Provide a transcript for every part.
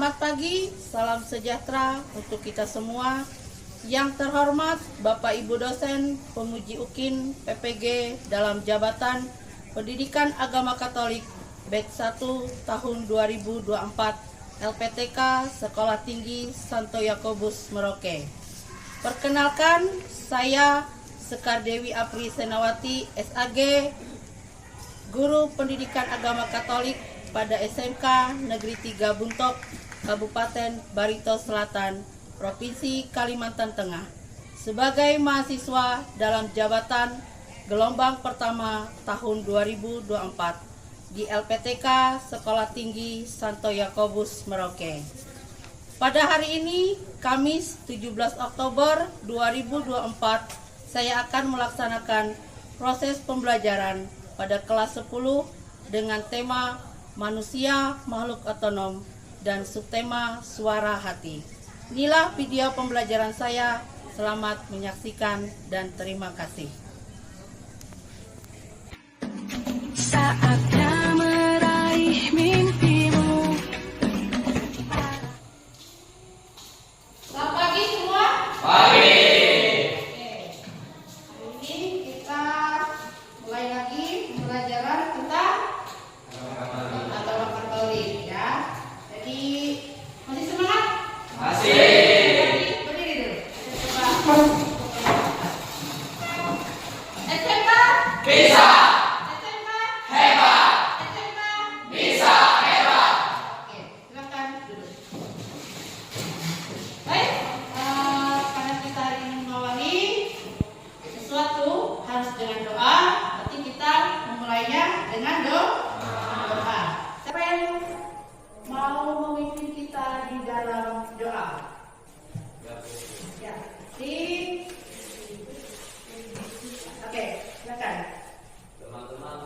Selamat pagi, salam sejahtera untuk kita semua. Yang terhormat Bapak Ibu dosen, pemuji UKIN, PPG dalam jabatan Pendidikan Agama Katolik Batch 1 tahun 2024 LPTK Sekolah Tinggi Santo Yakobus Merauke. Perkenalkan, saya Sekar Dewi Apri Senawati, SAG, Guru Pendidikan Agama Katolik pada SMK Negeri 3 Buntok, Kabupaten Barito Selatan, Provinsi Kalimantan Tengah, sebagai mahasiswa dalam jabatan gelombang pertama tahun 2024 di LPTK Sekolah Tinggi Santo Yakobus Merauke. Pada hari ini, Kamis 17 Oktober 2024, saya akan melaksanakan proses pembelajaran pada kelas 10 dengan tema Manusia Makhluk Otonom dan subtema Suara Hati. Inilah video pembelajaran saya. Selamat menyaksikan dan terima kasih. Saatnya meraih mimpimu. Selamat pagi semua. Pagi. Hari ini kita mulai lagi pembelajaran tentang agama Katolik ya. Jadi masih semangat? Masih. Berdiri dulu. Coba. SMK Bisa. SMK Hebat. SMK. Bisa hebat. Oke, silakan duduk. Baik, karena kita hari ini mengawali sesuatu harus dengan doa. Nanti kita memulainya dengan doa. Siapa yang mau memimpin kita di dalam doa? Ya, Oke, silakan. Teman-teman,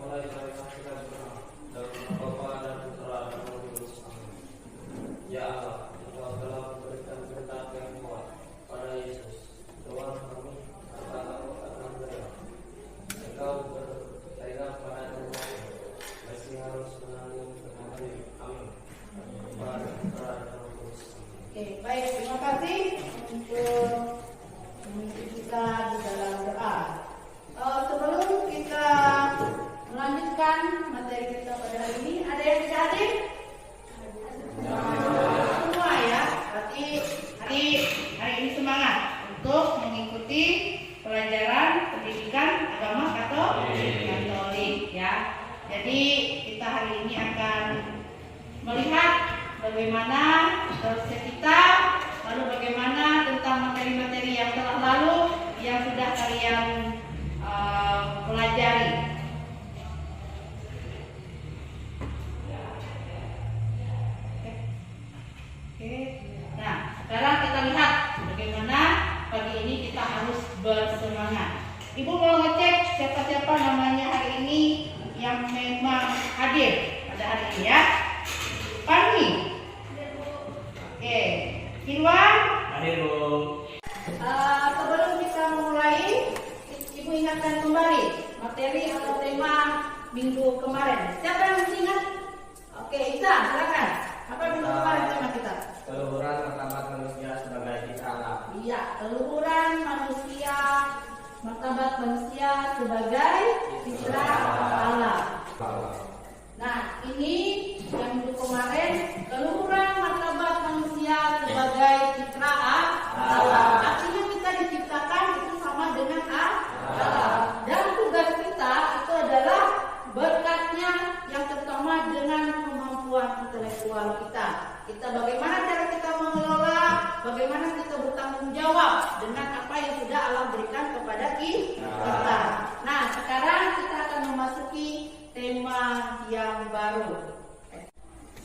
mulai dari kita berdoa dalam nama Bapa dan Putra dan Roh Kudus. Amin. Ya Allah, Engkau telah memberikan kehendak yang kuat pada Yesus. Doa kami agar kami akan berdaya. Engkau bertega pada dunia, masih harus menanggung dengan diri. Amin. Bapa dan Putra dan Roh Kudus. Oke, baik, terima kasih untuk memimpin kita di dalam doa. Sebelum kita melanjutkan materi kita pada hari ini, ada yang bisa hadir? Semua ya, berarti hari ini semangat untuk mengikuti pelajaran pendidikan agama Katolik ya. Jadi kita hari ini akan melihat bagaimana dosen kita, lalu bagaimana tentang materi-materi yang telah lalu yang sudah kalian pelajari. Oke. Nah, sekarang kita lihat bagaimana pagi ini kita harus bersemangat. Ibu mau ngecek siapa-siapa namanya hari ini yang memang hadir pada hari ini ya. Pani. Oke. Irwan. Hadir, Bu. Sebelum kita memulai, Ibu ingatkan kembali materi atau tema minggu kemarin. Siapa yang masih ingat? Oke, Isa, silakan. Apa minggu kemarin tema kita? Keluhuran martabat manusia sebagai citra Allah. Iya, keluhuran manusia, martabat manusia sebagai citra Allah. Nah, ini yang minggu kemarin, keluhuran martabat manusia sebagai citra Allah. Artinya kita diciptakan itu sama dengan Allah. Dan tugas kita itu adalah berkatnya yang terutama dengan kemampuan intelektual kita. Kita bagaimana cara kita mengelola, bagaimana kita bertanggung jawab dengan apa yang sudah Allah berikan kepada kita. Nah, sekarang kita akan memasuki tema yang baru.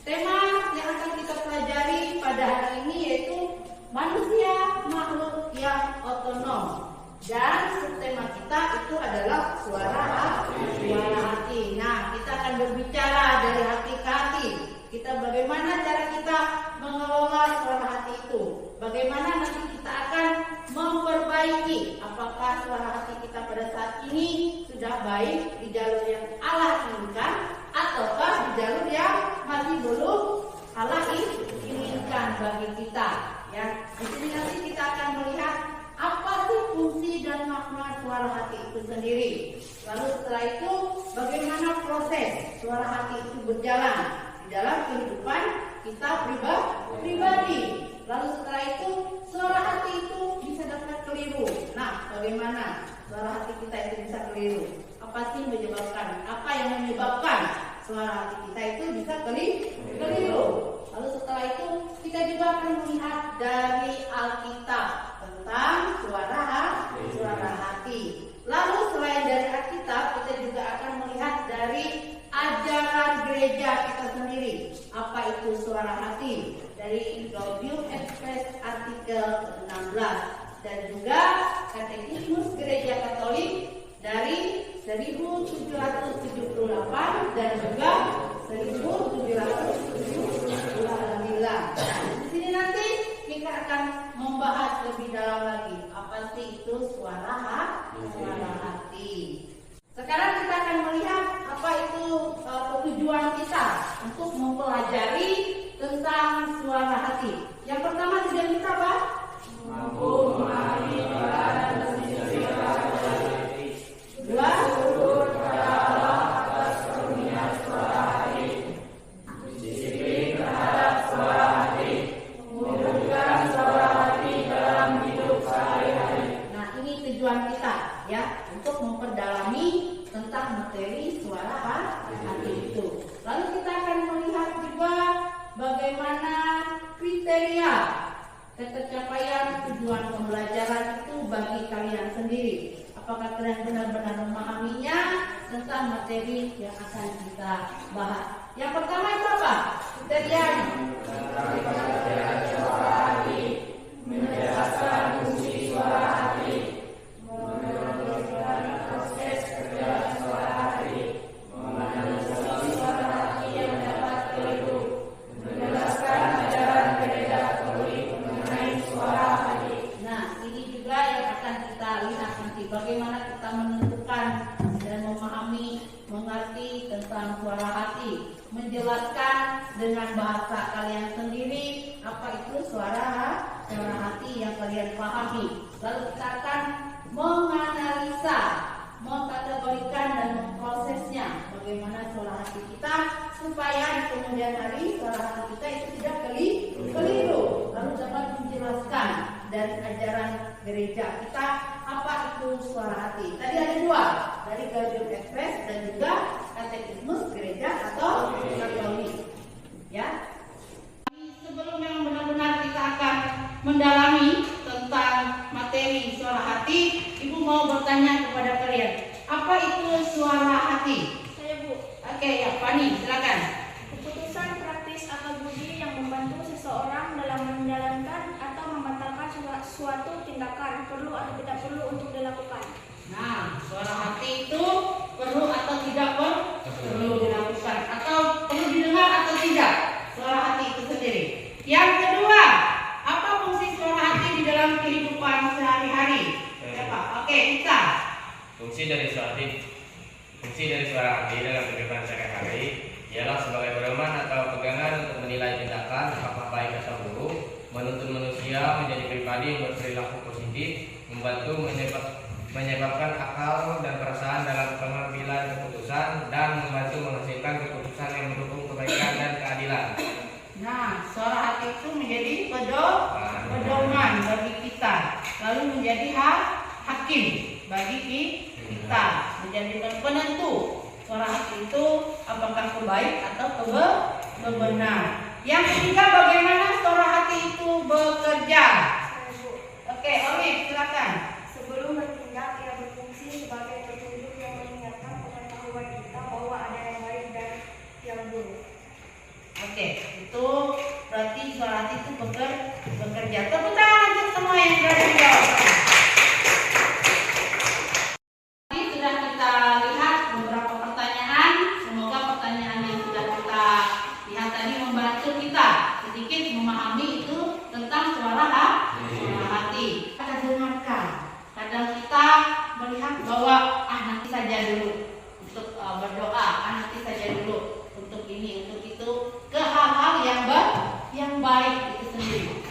Tema yang akan kita pelajari pada hari ini yaitu manusia makhluk yang otonom. Dan subtema kita itu adalah suara hati. Nah, kita akan berbicara dari hati ke hati. Kita bagaimana cara kita mengelola suara hati itu. Bagaimana nanti kita akan memperbaiki apakah suara hati kita pada saat ini sudah baik di jalur yang Allah inginkan ataukah di jalur yang masih belum Allah bagi kita. Ya, di sini nanti kita akan melihat apa sih fungsi dan makna suara hati itu sendiri. Lalu setelah itu bagaimana proses suara hati itu berjalan di dalam kehidupan kita pribadi. Lalu setelah itu suara hati itu bisa dapat keliru. Nah, bagaimana suara hati kita itu bisa keliru? Apa sih menyebabkan? Apa yang menyebabkan suara hati kita itu bisa keliru? Lalu setelah itu kita juga akan melihat dari Alkitab tentang suara hati. Lalu selain dari Alkitab, kita juga akan melihat dari ajaran gereja kita sendiri. Apa itu suara hati? Dari Gaudium et Spes artikel 16 dan juga Katekismus Gereja Katolik dari 1778 dan juga 1779. Di sini nanti kita akan membahas lebih dalam lagi apa sih itu suara hati. Sekarang kita akan melihat apa itu tujuan kita untuk mempelajari tentang suara hati. Yang pertama tujuan kita apa? Mampu memahami dan dua, atas karunia suara hati, disiplin terhadap suara hati, mewujudkan suara hati dalam hidup sehari-hari. Nah, ini tujuan kita ya, untuk memperdalami tentang materi suara hati itu. Lalu kita akan melihat juga bagaimana kriteria ketercapaian tujuan pembelajaran itu bagi kalian sendiri. Apakah kalian benar-benar memahaminya tentang materi yang akan kita bahas? Yang pertama itu apa? Kriterianya. Suara hati, menjelaskan fungsi suara hati, menjelaskan proses kerja suara hati, menganalisis suara hati yang dapat keliru, menjelaskan ajaran gereja Katolik mengenai suara hati. Nah, ini juga yang akan kita lihat nanti bagaimana kita menentukan dan memahami, mengerti tentang suara hati, menjelaskan dengan bahasa kalian sendiri apa itu suara hati yang kalian pahami. Lalu kita akan menganalisa, mengkategorikan dan memprosesnya bagaimana suara hati kita supaya di kemudian hari suara hati kita itu tidak keliru. Lalu dapat menjelaskan dari ajaran gereja kita apa itu suara hati. Tadi ada dua, dari Gaudium et Spes dan juga Katekismus Gereja atau Katolik. Ya. Sebelum yang benar-benar kita akan mendalami tentang materi suara hati, Ibu mau bertanya kepada kalian, apa itu suara hati? Saya, Bu. Oke, ya, Fani, silakan. Keputusan praktis atau budi yang membantu seseorang dalam menjalankan atau membatalkan suatu tindakan, perlu atau tidak perlu untuk dilakukan. Nah, suara hati itu perlu atau tidak perlu dilakukan, atau perlu didengar atau tidak suara hati itu sendiri. Yang kedua, apa fungsi suara hati di dalam kehidupan sehari-hari? Siapa? Oke, kita. Fungsi dari suara hati dalam kehidupan sehari-hari ialah sebagai pedoman atau pegangan untuk menilai tindakan apakah baik atau buruk, menuntun manusia menjadi pribadi yang berperilaku positif, membantu menyebabkan akal dan perasaan dalam pengambilan keputusan, dan membantu menghasilkan keputusan yang mendukung kebaikan dan keadilan. Nah, suara hati itu menjadi pedoman bagi kita, lalu menjadi hakim bagi kita, menjadi penentu suara hati itu apakah kebaik atau kebenar. Yang ketiga, bagaimana suara hati itu bekerja? Saya, Bu. Oke, Olive, silakan. Sebelum bertindak, ia berfungsi sebagai petunjuk yang mengingatkan pengetahuan kita bahwa ada yang baik dan yang buruk. Oke, itu berarti suara hati itu bekerja. Tepuk tangan untuk semua yang berada di bawah. Tadi sudah kita lihat beberapa pertanyaan. Semoga pertanyaan yang sudah kita lihat tadi membantu kita sedikit memahami itu tentang suara hati. Kita dengarkan. Kadang kita melihat bahwa nanti saja dulu untuk berdoa, nanti saja dulu untuk ini, untuk itu, ke hal-hal yang baik itu sendiri.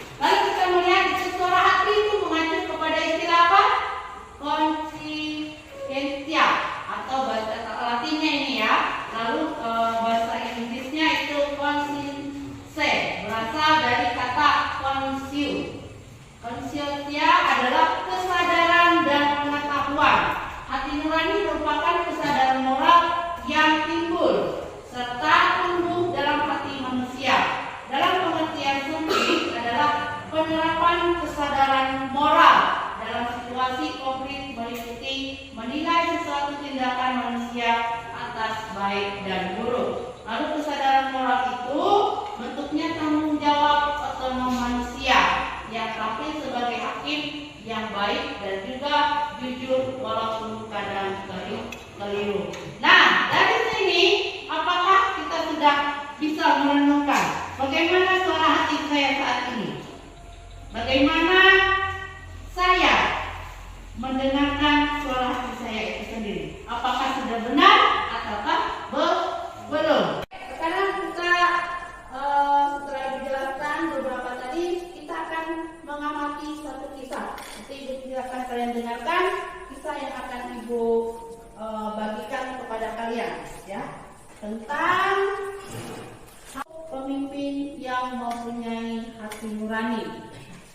bisa merenungkan bagaimana suara hati saya saat ini. Bagaimana saya mendengarkan suara hati saya itu sendiri. Apakah sudah benar ataukah belum? Sekarang kita setelah dijelaskan beberapa tadi, kita akan mengamati satu kisah. Nanti Ibu akan kalian dengarkan kisah yang akan Ibu bagikan kepada kalian, ya, tentang pemimpin yang mempunyai hati nurani.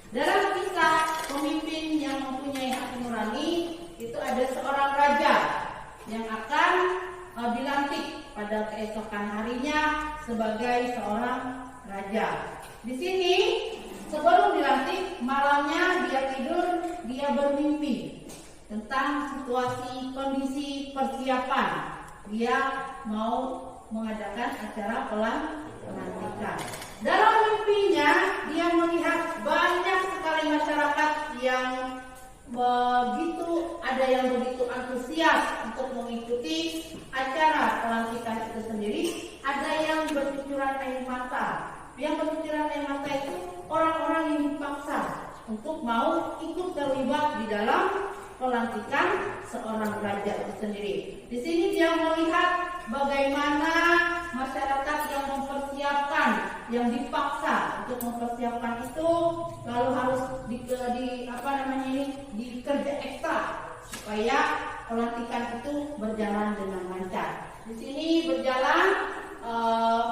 Dalam kisah pemimpin yang mempunyai hati nurani itu ada seorang raja yang akan dilantik pada keesokan harinya sebagai seorang raja. Di sini sebelum dilantik, malamnya dia tidur, dia bermimpi tentang situasi kondisi persiapan. Dia mau mengadakan acara pelantikan. Dalam mimpinya dia melihat banyak sekali masyarakat yang ada yang begitu antusias untuk mengikuti acara pelantikan itu sendiri. Ada yang bercucuran air mata. Yang bercucuran air mata itu orang-orang yang dipaksa untuk mau ikut terlibat di dalam pelantikan seorang raja itu sendiri. Di sini dia melihat bagaimana masyarakat yang mempersiapkan, yang dipaksa untuk mempersiapkan itu, lalu harus dikerja ekstra supaya pelantikan itu berjalan dengan lancar. Di sini berjalan,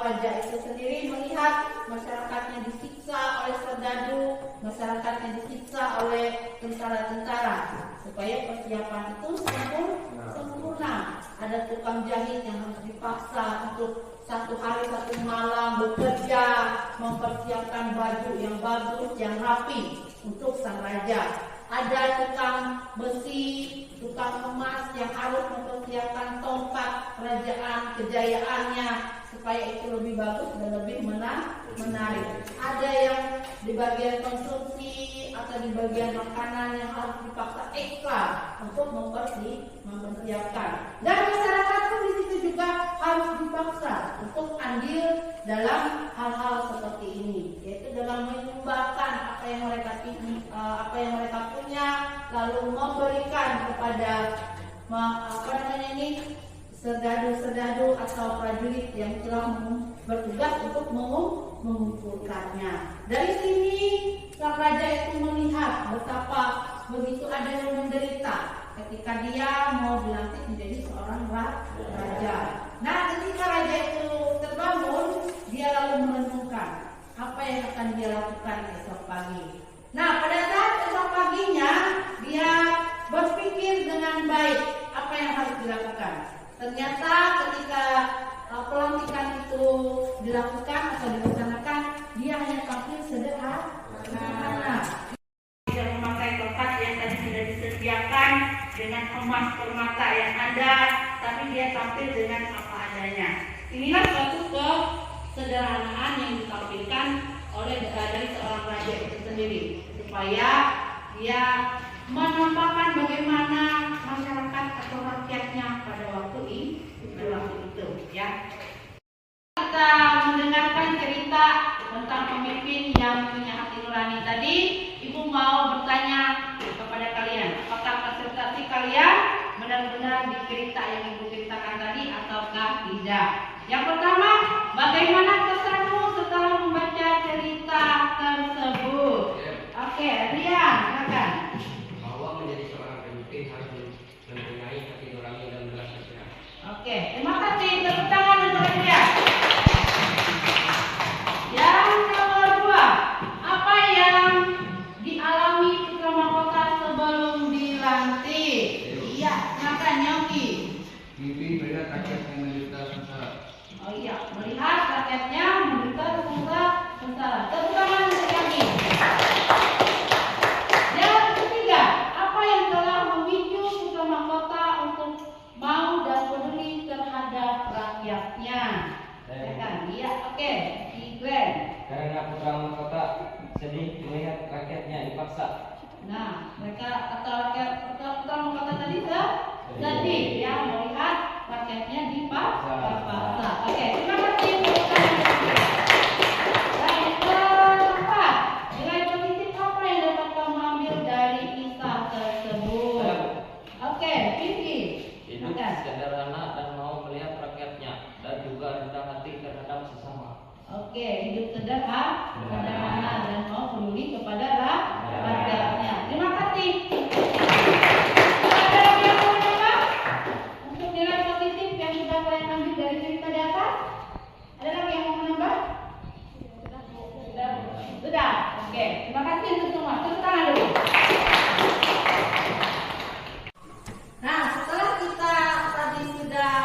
raja itu sendiri melihat masyarakatnya disiksa oleh serdadu, masyarakatnya disiksa oleh tentara-tentara, supaya persiapan itu sempurna. Ada tukang jahit yang harus dipaksa untuk 1 hari 1 malam bekerja mempersiapkan baju yang bagus, yang rapi untuk sang raja. Ada tukang besi, tukang emas yang harus mempersiapkan tongkat kerajaan, kejayaannya supaya itu lebih bagus dan lebih menarik. Ada yang di bagian konsumsi atau di bagian makanan yang harus dipaksa ekstra untuk mempersiapkan. Dan masyarakat pun di situ juga harus dipaksa untuk andil dalam hal-hal seperti ini, yaitu dalam menyumbangkan apa yang mereka punya, lalu memberikan kepada serdadu-serdadu atau prajurit yang telah bertugas untuk mengumpulkannya. Dari sini sang raja itu melihat betapa begitu ada yang menderita ketika dia mau dilantik menjadi seorang raja. Nah, ketika raja itu terbangun, dia lalu merenungkan apa yang akan dia lakukan esok pagi. Nah, pada saat esok paginya dia berpikir dengan baik apa yang harus dilakukan. Ternyata ketika pelantikan itu dilakukan atau dilaksanakan, dia hanya tampil sederhana. Tidak memakai tongkat yang tadi sudah disediakan dengan emas permata yang ada, tapi dia tampil dengan apa adanya. Inilah suatu kesederhanaan yang ditampilkan oleh dari seorang raja itu sendiri, supaya dia menampakkan bagaimana masyarakat atau rakyatnya pada waktu itu, ya. Kita mendengarkan cerita tentang pemimpin yang punya hati nurani tadi. Ibu mau bertanya kepada kalian, apakah konsentrasi kalian benar-benar di cerita yang Ibu ceritakan tadi ataukah tidak? Yang pertama, bagaimana kesanmu setelah membaca cerita tersebut? Oke, Rian, silakan. Bahwa menjadi seorang pemimpin harus mempunyai hati nurani dan belas kasihan. Oke, terima kasih. Tepuk tangan untuk Rian. Yang kedua, apa yang dialami Putra Mahkota sebelum dilantik? Iya, silakan Yogi. Mimpi melihat rakyat yang menderita sengsara. Oh iya, melihat rakyatnya menderita sengsara. Tepuk tangan untuk Yogi. Yang ketiga, apa yang telah memicu Putra Mahkota untuk mau dan peduli terhadap rakyatnya? Silakan. Iya, oke. Glenn. Karena Putra Mahkota sedih melihat rakyatnya dipaksa. Nah, mereka atau rakyat Putra Mahkota tadi sedih ya melihat rakyatnya dipaksa. Oke, terima kasih. Oke, hidup sederhana dan mau peduli kepada rakyatnya. Terima kasih. Ada lagi yang mau menambah? Untuk nilai positif yang sudah kalian ambil dari cerita di atas? Ada lagi yang mau menambah? Sudah. Oke, terima kasih untuk semua. Tepuk tangan dulu. Nah, setelah kita tadi sudah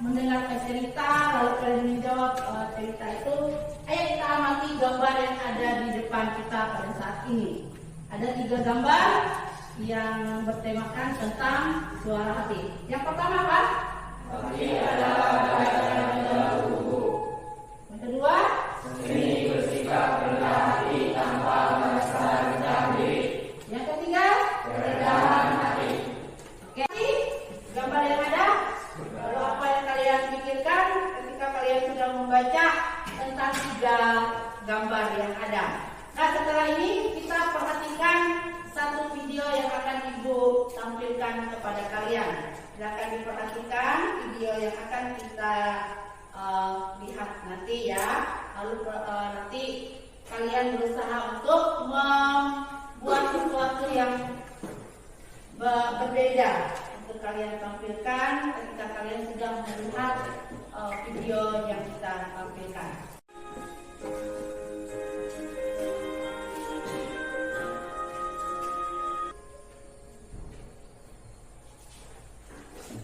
mendengarkan cerita, lalu kalian menjawab cerita itu, ayo kita amati gambar yang ada di depan kita pada saat ini. Ada 3 gambar yang bertemakan tentang suara hati. Yang pertama apa? Hati adalah yang tubuh. Yang kedua? Seni bersikap rendah hati tanpa merasa rendah diri. Yang ketiga? Kerendahan hati. Oke, gambar yang ada. Lalu apa yang kalian pikirkan ketika kalian sudah membaca tentang 3 gambar yang ada? Nah, setelah ini kita perhatikan satu video yang akan Ibu tampilkan kepada kalian. Silakan diperhatikan video yang akan kita lihat nanti ya. Lalu nanti kalian berusaha untuk membuat sesuatu yang berbeda untuk kalian tampilkan ketika kalian sudah melihat video yang kita tampilkan.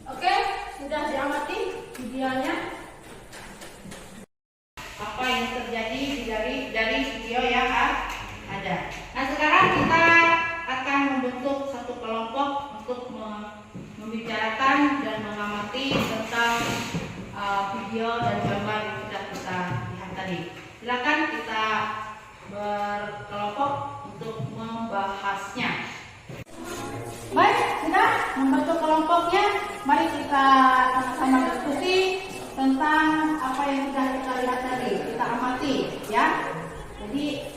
Oke, sudah diamati videonya. Apa yang terjadi dari video yang ada. Nah, sekarang kita akan membentuk satu kelompok untuk membicarakan dan mengamati tentang video dan gambar yang sudah kita lihat tadi. Silakan kita berkelompok untuk membahasnya. Baik, sudah membentuk kelompoknya. Mari kita sama-sama diskusi tentang apa yang sudah kita lihat tadi. Kita amati, ya. Jadi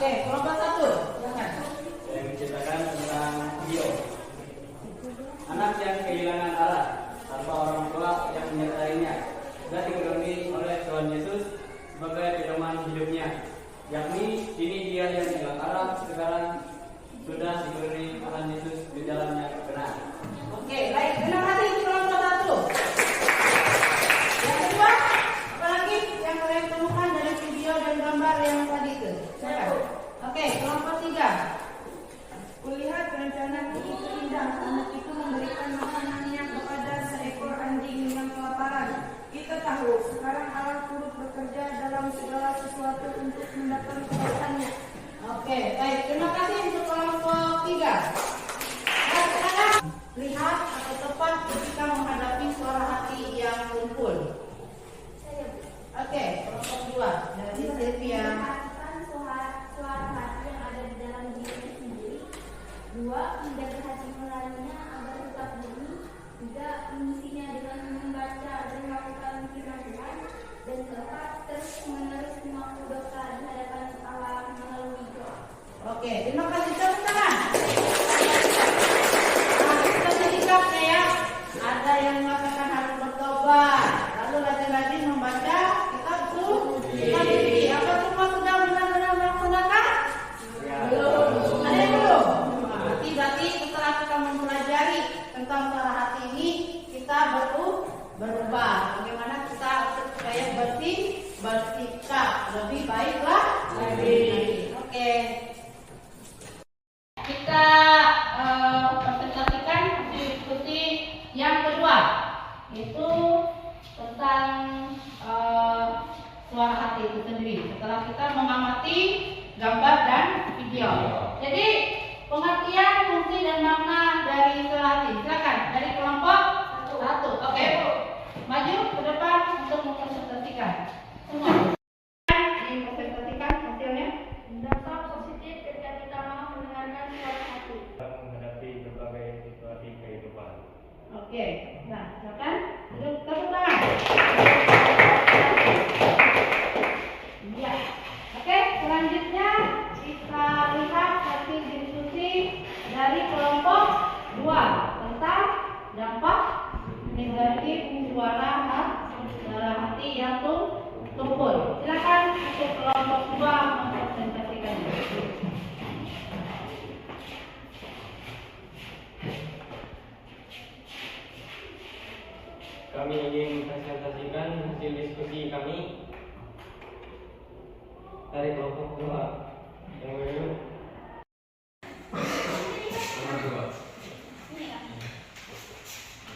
oke, kelompok 1. Silakan. Saya menceritakan tentang video. Anak yang kehilangan arah tanpa orang tua yang menyertainya sudah dikaruniai oleh Tuhan Yesus sebagai pedoman hidupnya, yakni kini dia yang hilang arah sekarang sudah dikaruniai Tuhan Yesus di jalan yang benar. Oke, baik. Terima kasih untuk kelompok 1. Yang kedua, apalagi yang kalian temukan dari video dan gambar yang tadi itu? Silakan. Oke, kelompok 3. Kulihat rencana begitu indah. Anak itu memberikan makanannya kepada seekor anjing yang kelaparan. Kita tahu sekarang Allah turut bekerja dalam segala sesuatu untuk mendapat kebaikannya. Oke, baik. Terima kasih untuk kelompok 3. Nah, sekarang lihat atau tepat ketika menghadapi suara hati yang kumpul. Oke, kelompok 2 dari Sylvia. Perhatikan suara hati yang ada di dalam diri sendiri. 2. Menjaga hati nuraninya agar tetap bunyi. 3. Mengisinya dengan membaca dan melakukan firman Tuhan. Dan 4. Terus menerus mengaku dosa di hadapan Allah melalui doa. Oke, terima kasih. Tepuk tangan. Nah, kita sedikatnya ya. Ada yang mengatakan harus bertobat. Lalu rajin-rajin membaca kitab suci. Apa semua sudah benar-benar melaksanakan? Belum. Ada yang belum? Berarti setelah kita mempelajari tentang suara hati ini, kita berubah. Bagaimana kita supaya bersikap lebih baiklah lagi. Oke. Kita presentasikan diskusi yang kedua, yaitu tentang suara hati itu sendiri. Setelah kita mengamati gambar dan video. Jadi pengertian, fungsi dan makna dari suara hati. Silakan dari kelompok 1. Oke. Maju ke depan untuk mempresentasikan. Semua. Dipresentasikan hasilnya. Dampak positif ketika kita mau mendengarkan suara hati. Menghadapi berbagai situasi kehidupan. Oke. Nah, silakan. Tepuk tangan. kami dari kelompok 2 yang ini.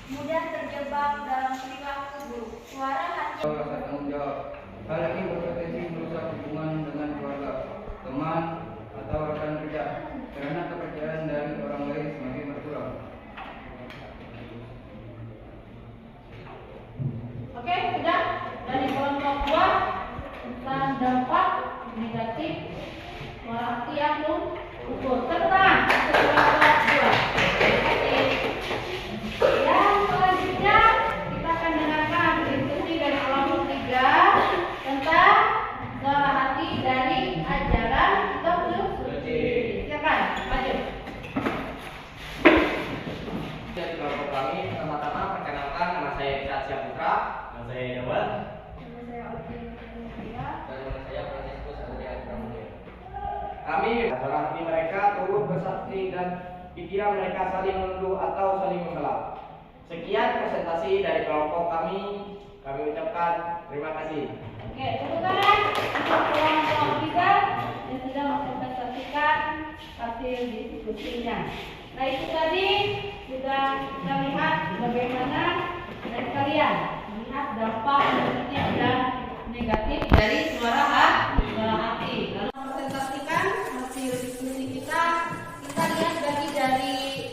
Mudah terjebak dalam perilaku buruk. Suara hati Rasa tanggung jawab. Hal ini berpotensi merusak hubungan dengan keluarga, teman, atau rekan kerja karena kepercayaan dari orang lain semakin berkurang. Oke, sudah dari kelompok 2 tentang dampak negatif suara hati yang ukur. Tenang, kelompok 2. Oke. Yang selanjutnya kita akan dengarkan diskusi dari kelompok 3 tentang suara hati dari ajaran kitab suci. Silakan, maju. Dari kelompok kami, pertama-tama perkenalkan nama saya Satya Putra, nama saya Dewan, Nama saya Oki Nurhaya. dan nama saya Franciscus Adrian Pramudia. Kami suara hati mereka turut bersaksi dan pikiran mereka saling menuduh atau saling mengelak. Sekian presentasi dari kelompok kami ucapkan terima kasih. Oke, tepuk tangan untuk kelompok 3 yang sudah mempresentasikan hasil diskusinya. Nah, itu tadi sudah kita lihat bagaimana dari kalian melihat dampak positif dan negatif dari suara hati. Lalu mempresentasikan hasil diskusi kita lihat dari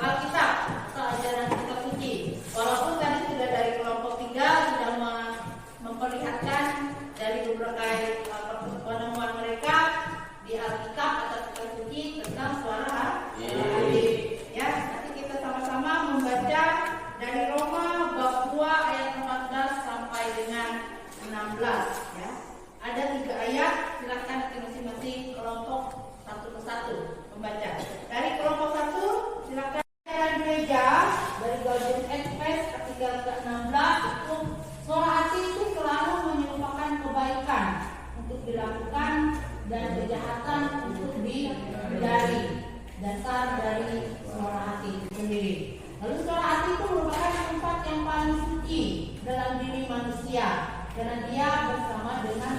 Alkitab atau ajaran kitab suci. Walaupun tadi sudah dari kelompok 3 sudah memperlihatkan dari berbagai penemuan mereka di Alkitab atau kitab suci tentang suara hati. Ya, nanti kita sama-sama membaca dari Roma bab 2 ayat 14 sampai dengan 16 ya. Ada 3 ayat, silakan nanti masing-masing kelompok satu persatu membaca. Dari kelompok 1 silakan gereja dari Gaudium et Spes ayat 3 ke 16 itu suara hati itu selalu menyuruhkan kebaikan untuk dilakukan dan kejahatan untuk dihindari. Dasar dari suara hati itu sendiri. Lalu suara hati itu merupakan tempat yang paling suci dalam diri manusia karena dia bersama dengan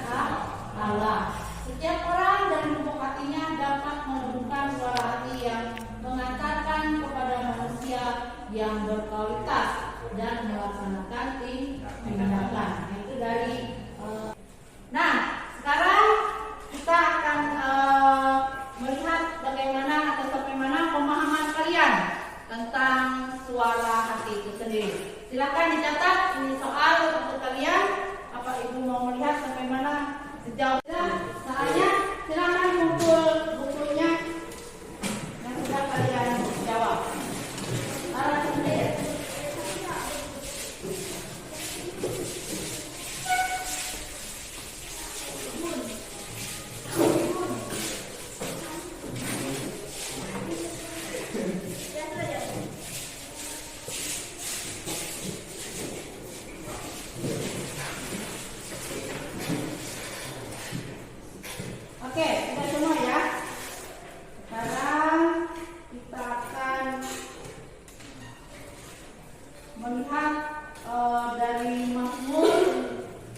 Allah. Setiap orang dari lubuk hatinya dapat menemukan suara hati yang mengantarkan kepada manusia yang berkualitas dan melaksanakan tindakan. Itu dari nah, sekarang kita akan melihat bagaimana atau sampai mana pemahaman kalian tentang suara hati itu sendiri. Silakan dicatat ini soal untuk kalian. Apa ibu mau melihat sampai mana sejauh soalnya? Silakan kumpul bukunya yang sudah kalian jawab. Arah sendiri. Oke, sudah semua ya. Sekarang kita akan melihat dari Mazmur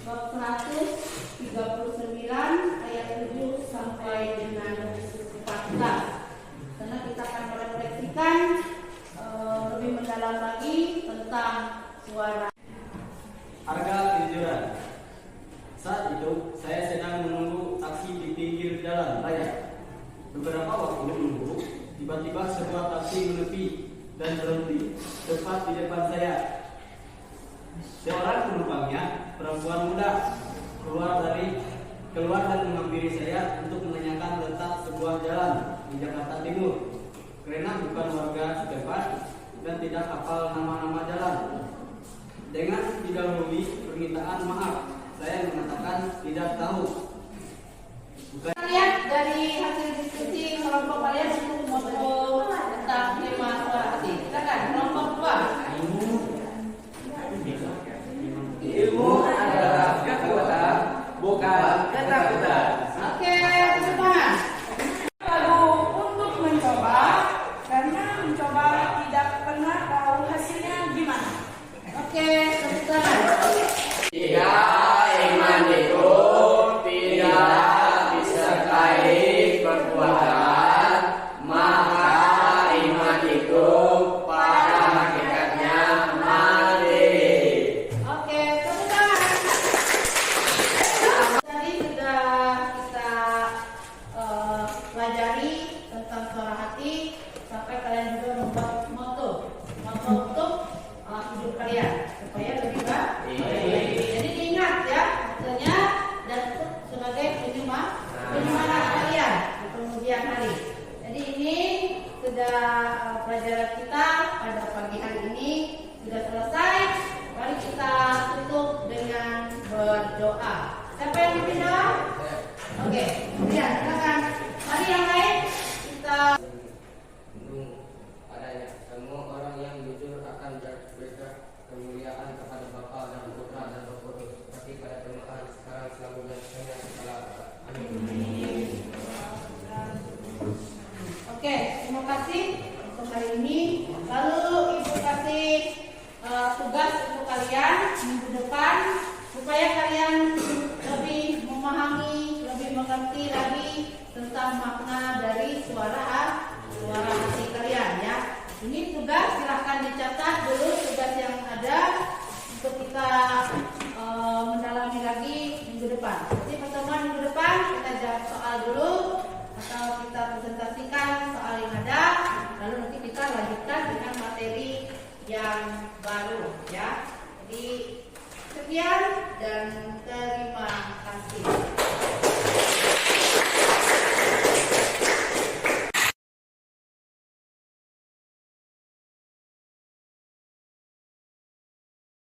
bab 139 ayat 7 sampai dengan 14. Karena kita akan merefleksikan lebih mendalam lagi tentang suara. Harga kejujuran. Saat itu saya sedang menunggu taksi di pinggir jalan raya. Beberapa waktu menunggu, tiba-tiba sebuah taksi menepi dan berhenti tepat di depan saya. Seorang penumpangnya, perempuan muda, keluar dan menghampiri saya untuk menanyakan letak sebuah jalan di Jakarta Timur. Karena bukan warga setempat dan tidak hafal nama-nama jalan. Dengan didahului permintaan maaf, saya mengatakan tidak tahu. Kita lihat dari hasil diskusi kelompok kalian untuk moto tentang tema suara hati. Silakan kelompok 2. Ilmu adalah kekuatan, bukan ketakutan. Oke, semua. Lalu untuk mencoba, karena mencoba tidak pernah tahu hasilnya gimana. Oke, tepuk tangan. Ya, berdoa. Siapa yang pimpin doa? Oke, kemudian silakan. Mari yang lain kita. Adanya semua orang yang jujur akan diberikan kemuliaan kepada Bapa dan Putra dan Roh Kudus, seperti pada permulaan sekarang selamanya segala abad. Amin. Oke, terima kasih untuk hari ini. Lalu Ibu kasih tugas untuk kalian minggu depan supaya kalian lebih memahami, lebih mengerti lagi tentang makna dari suara hati kalian ya. Ini tugas silahkan dicatat dulu tugas yang ada untuk kita mendalami lagi minggu depan. Jadi pertemuan minggu depan kita jawab soal dulu atau kita presentasikan soal yang ada, lalu nanti kita lanjutkan dengan materi yang baru ya. Jadi sekian dan